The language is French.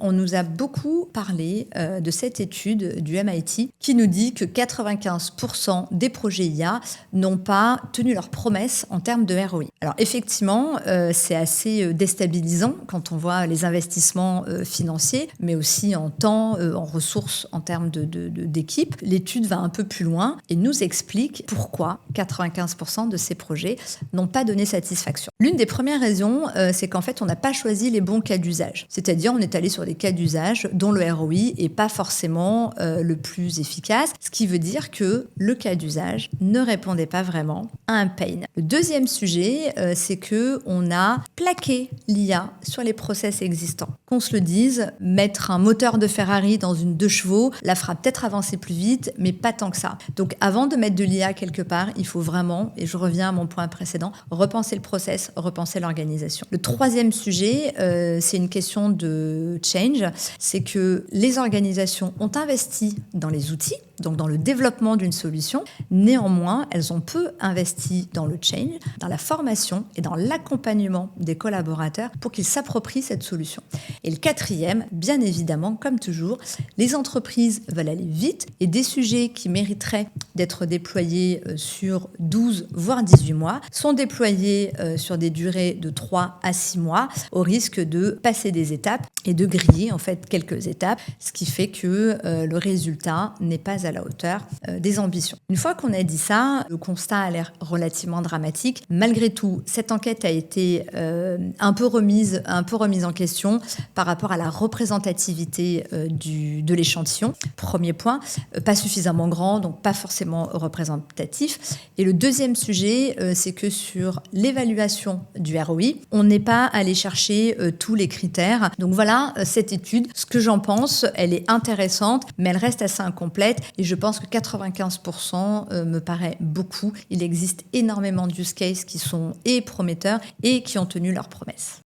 on nous a beaucoup parlé de cette étude du MIT qui nous dit que 95% des projets IA n'ont pas tenu leurs promesses en termes de ROI. Alors effectivement, c'est assez déstabilisant quand on voit les investissements financiers, mais aussi en temps, en ressources, en termes d'équipe. L'étude va un peu plus loin et nous explique pourquoi 95% de ces projets n'ont pas donné satisfaction. L'une des premières raisons, c'est qu'en fait, on n'a pas choisi les bons cas d'usage. C'est-à-dire, on est allé sur des cas d'usage dont le ROI n'est pas forcément le plus efficace, ce qui veut dire que le cas d'usage ne répondait pas vraiment à un pain. Le deuxième sujet, c'est qu'on a plaqué l'IA sur les process existants. Qu'on se le dise, mettre un moteur de Ferrari dans une 2 chevaux la fera peut-être avancer plus vite, mais pas tant que ça. Donc avant de mettre de l'IA quelque part, il faut vraiment, et je reviens à mon point précédent, repenser le process, repenser l'organisation. Le troisième sujet, c'est une question de change, c'est que les organisations ont investi dans les outils, donc dans le développement d'une solution. Néanmoins, elles ont peu investi dans le change, dans la formation et dans l'accompagnement des collaborateurs pour qu'ils s'approprient cette solution. Et le quatrième, bien évidemment, comme toujours, les entreprises veulent aller vite et des sujets qui mériteraient d'être déployés sur 12 voire 18 mois sont déployés sur des durées de 3 à 6 mois au risque de passer des étapes et de griller en fait quelques étapes, ce qui fait que le résultat n'est pas à la hauteur des ambitions. Une fois qu'on a dit ça, le constat a l'air relativement dramatique. Malgré tout, cette enquête a été un peu remise en question par rapport à la représentativité de l'échantillon. Premier point, pas suffisamment grand, donc pas forcément représentatif. Et le deuxième sujet, c'est que sur l'évaluation du ROI, on n'est pas allé chercher tous les critères. Donc voilà, cette étude, ce que j'en pense, elle est intéressante, mais elle reste assez incomplète. Et je pense que 95% me paraît beaucoup. Il existe énormément de use cases qui sont prometteurs et qui ont tenu leurs promesses.